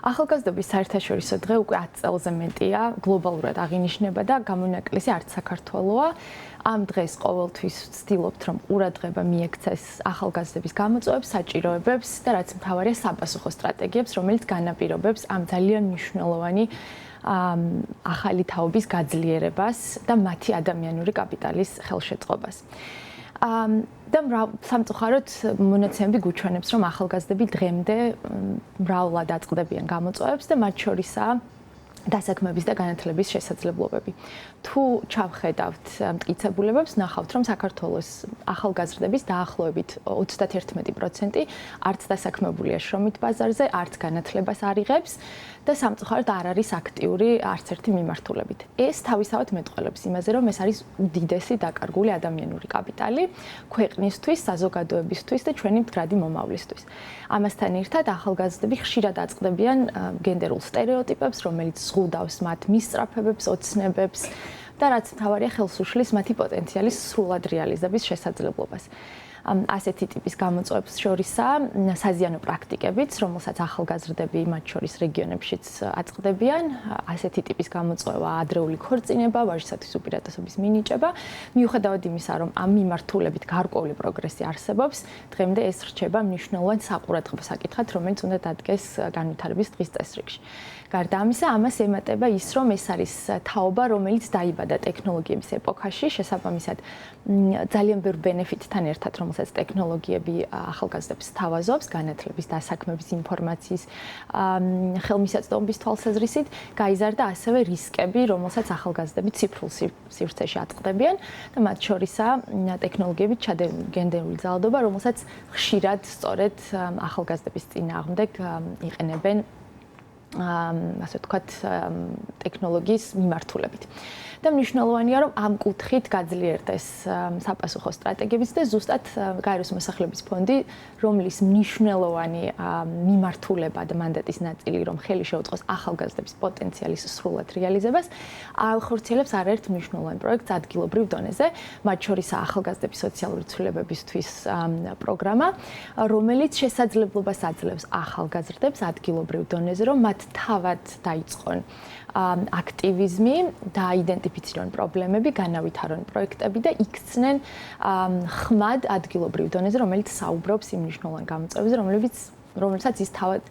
ახალგაზრდობის საერთაშორისო დღე უკვე 10 წელზე მეტია, გლობალურად აღინიშნება და გამონაკლისი არც საქართველოა. ამ დღეს ყოველთვის ვცდილობთ, რომ ყურადღება მიექცეს ახალგაზრდების გამოწვევებს, საჭიროებებს და რაც მთავარია, საპასუხო სტრატეგიებს, რომელიც განაპირობებს ამ ძალიან მნიშვნელოვანი ახალი თაობის გაძლიერებას და მათი ადამიანური კაპიტალის ხელშეწყობას. და სამწუხაროდ მონაცემები გვიჩვენებს, რომ ახალგაზრდები დღემდე მრავლად აწყდებიან გამოწვევებს და მათ შორისაა დასაქმების და განათლების შესაძლებლობები. თუ ჩავხედავთ მტკიცებულებებს, ნახავთ, რომ საქართველოს ახალგაზრდების დაახლოებით 31% არც დასაქმებულია შრომით ბაზარზე, არც განათლებას არ იღებს და სამწუხაროდ არ არის აქტიური არც ერთი მიმართულებით. ეს თავისთავად მეტყველებს იმაზე, რომ ეს არის უდიდესი დაკარგული ადამიანური კაპიტალი ქვეყნისთვის, საზოგადოებისთვის და ჩვენი მდგრადი მომავლისთვის. ამასთან ერთად ახალგაზრდები ხშირად აწყდებიან გენდერულ სტერეოტიპებს, რომელიც ზღუდავს მათ მისწრაფებებს, ოცნებებს და რაც მთავარია ხელს უშლის მათი პოტენციალის სრულად რეალიზების შესაძლებლობას. ასეთი ტიპის გამოწვევებს შორისაა საზიანო პრაქტიკებიც, რომელსაც ახალგაზრდები მათ შორის რეგიონებშიც აწყდებიან. ასეთი ტიპის გამოწვევა ადრეული ქორწინება, ვაჟისათვის უპირატესობის მინიჭება. მიუხედავად იმისა, რომ ამ მიმართულებით გარკვეული პროგრესი არსებობს, დღემდე ეს რჩება მნიშვნელოვან საყურადღებო საკითხად, რომელიც უნდა დადგეს განვითარების დღის წესრიგში. გარდა ამისა, ამას ემატება ის, რომ ეს არის თაობა, რომელიც დაიბადა ტექნოლოგიების ეპოქაში, შესაბამისად ძალიან ბევრ ბენეფიტთან ერთად, რომელსაც ტექნოლოგიები ახალგაზრდებს სთავაზობს, განათლების, დასაქმების, ინფორმაციის, ხელმისაწვდომობის თვალსაზრისით, გაიზარდა ასევე რისკები, რომელსაც ახალგაზრდები ციფრულ სივრცეში აწყდებიან და მათ შორისაა ტექნოლოგიებით ჩადენილი ძალადობა, რომელსაც ხშირად სწორედ ახალგაზრდების წინააღმდეგ იყენებენ ასე ვთქვათ, ტექნოლოგიის მიმართულებით. და მნიშვნელოვანია, რომ ამ კუთხით გაძლიერდეს საპასუხო სტრატეგიებიც და ზუსტად გაეროს მოსახლეობის ფონდი, რომლის მნიშვნელოვანი მიმართულება და მანდატის ნაწილი, რომ ხელი შეუწყოს ახალგაზრდების პოტენციალის სრულად რეალიზებას, ახორციელებს არაერთ მნიშვნელოვან პროექტს ადგილობრივ დონეზე, მათ შორისაა ახალგაზრდების სოციალური ცვლილებებისთვის პროგრამა, რომელიც შესაძლებლობას აძლევს ახალგაზრდებს ადგილობრივ დონეზე, რომ მათ თავად დაიწყონ აქტივიზმი და აიდენტიფიცირონ პრობლემები, განავითარონ პროექტები და იქცნენ ხმად ადგილობრივ დონეზე, რომელიც საუბრობს იმ მნიშვნელოვან გამოწვევებზე, რომელსაც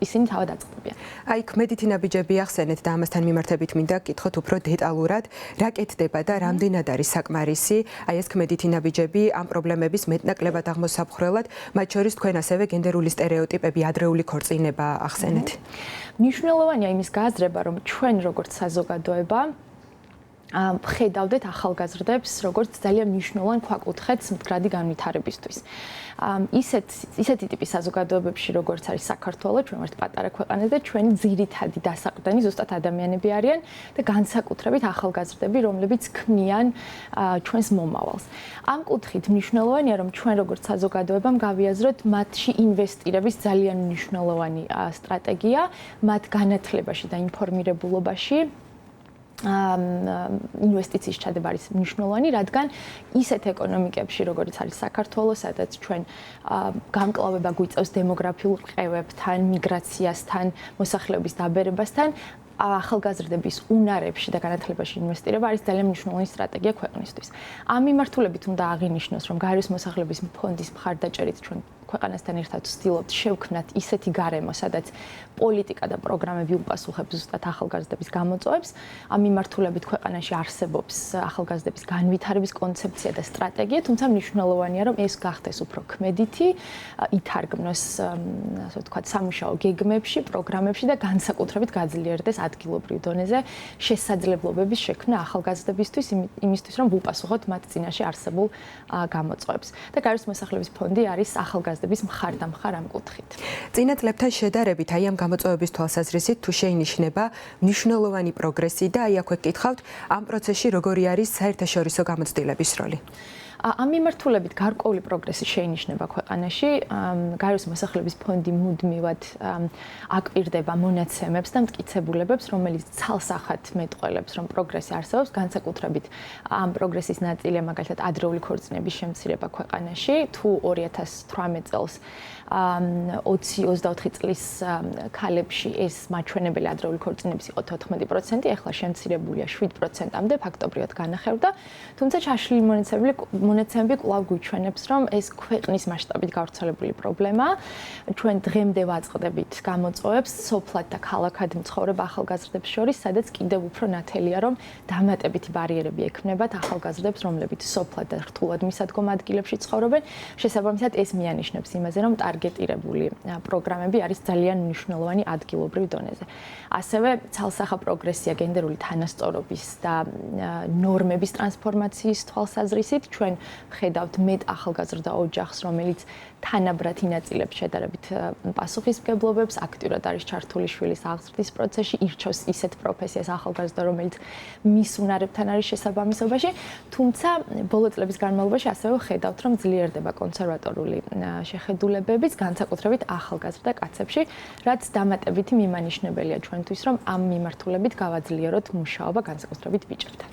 ისინი თავად აწყდებიან. აი, ქმედითი ნაბიჯები ახსენეთ და ამასთან მიმართებით მინდა გკითხოთ უფრო დეტალურად, რა კეთდება და რამდენად არის საკმარისი, აი ეს ქმედითი ნაბიჯები ამ პრობლემების მეტნაკლებად აღმოსაფხრელად, მათ შორის თქვენ ასევე გენდერული სტერეოტიპები, ადრეული ქორწინება ახსენეთ. მნიშვნელოვანია იმის გააზრება, რომ ჩვენ როგორც საზოგადოება ხედავდეთ ახალგაზრდებს როგორც ძალიან მნიშვნელოვან ქვაკუთხედს მდგრადი განვითარებისთვის. ისეთი ტიპის საზოგადოებებში, როგორც არის საქართველო, ჩვენ ვართ პატარა ქვეყანა და ჩვენი ძირითადი დასაყრდენი ზუსტად ადამიანები არიან და განსაკუთრებით ახალგაზრდები, რომლებიც ქმნიან ჩვენს მომავალს. ამ კუთხით მნიშვნელოვანია, რომ ჩვენ როგორც საზოგადოებამ გავიაზროთ მათში ინვესტირების ძალიან მნიშვნელოვანი სტრატეგია, მათ განათლებაში და ინფორმირებულობაში. ინვესტიციის ჩადება არის მნიშვნელოვანი, რადგან ისეთ ეკონომიკებში, როგორც არის საქართველო, სადაც ჩვენ გამკლავება გვიწევს დემოგრაფიულ ყევებთან, მიგრაციასთან, მოსახლეობის დაბერებასთან, ახალგაზრდების უნარებში და განათლებაში ინვესტირება არის ძალიან მნიშვნელოვანი სტრატეგია ქვეყნისთვის. ამ მიმართულებით უნდა აღინიშნოს, რომ გაეროს მოსახლეობის ფონდის მხარდაჭერით ჩვენ ქვეყანასთან ერთად ვცდილობთ შევქმნათ ისეთი გარემო, სადაც პოლიტიკა და პროგრამები უპასუხებს ზუსტად ახალგაზრდების გამოწვევებს. ამ მიმართულებით ქვეყანაში არსებობს ახალგაზრდების განვითარების კონცეფცია და სტრატეგია, თუმცა მნიშვნელოვანია, რომ ეს გახდეს უფრო ქმედითი, ითარგმნოს, ასე ვთქვათ, სამუშაო გეგმებში, პროგრამებში და განსაკუთრებით გაძლიერდეს ადგილობრივ დონეზე შესაძლებლობების შექმნა ახალგაზრდებისთვის, იმისთვის, რომ ვუპასუხოთ მათ წინაშე არსებულ გამოწვევებს. და გაეროს მოსახლეობის ფონდი არის ახალგაზრდების მხარდამხარ ამ კუთხით. წინა წლებთან შედარებით, აი ამ გამოწვევების თვალსაზრისით თუ შეინიშნება მნიშვნელოვანი პროგრესი და აი აქვე გკითხავთ, ამ პროცესში როგორი არის საერთაშორისო გამოცდილების როლი? ამ მიმართულებით გარკვეული პროგრესი შეინიშნება ქვეყანაში. გაეროს მოსახლეობის ფონდი მუდმივად აკპირდება მონაცემებს და მტკიცებულებებს, რომელიც ცალსახად მეტყველებს, რომ პროგრესი არსებობს, განსაკუთრებით ამ პროგრესის ნაწილია მაგალითად ადრეული ქორწინების შემცირება ქვეყანაში. თუ 2018 წელს 20-24 წლის ქალებში ეს მაჩვენებელი ადრეული ქორწინების იყო 14%, ახლა შემცირებულია 7%-მდე ფაქტობრივად განახევდა. თუმცა ჩაშლილი მონაცემები კვლავ გვიჩვენებს, რომ ეს ქვეყნის მასშტაბით გავრცელებული პრობლემაა. ჩვენ დღემდე ვაწყდებით გამოწვევებს სოფლად და ქალაქად მცხოვრებ ახალგაზრდებს შორის, სადაც კიდევ უფრო ნათელია, რომ დამატებითი ბარიერები ექმნებათ ახალგაზრდებს, რომლებიც სოფლად და რთულად მისადგომ ადგილებში ცხოვრობენ. შესაბამისად, ეს მიანიშნებს იმაზე, რომ ტარგეტირებული პროგრამები არის ძალიან მნიშვნელოვანი ადგილობრივ დონეზე. ასევე ცალსახა პროგრესია გენდერული თანასწორობის და ნორმების ტრანსფორმაციის თვალსაზრისით ჩვენ ვხედავთ მეტ ახალგაზრდა ოჯახს, რომელიც თანაბრად ინაწილებს შედარებით პასუხისმგებლობებს, აქტიურად არის ჩართული შვილის აღზრდის პროცესში, ირჩევს ისეთ პროფესიას ახალგაზრდა, რომელიც მის უნარებთან არის შესაბამისობაში, თუმცა ბოლო წლების განმავლობაში ასევე ვხედავთ, რომ ძლიერდება კონსერვატორული შეხედულებებიც, განსაკუთრებით ახალგაზრდა კაცებში, რაც დამატებითი მიმანიშნებელია ჩვენთვის, რომ ამ მიმართულებით გავაძლიეროთ მუშაობა განსაკუთრებით ბიჭებთან.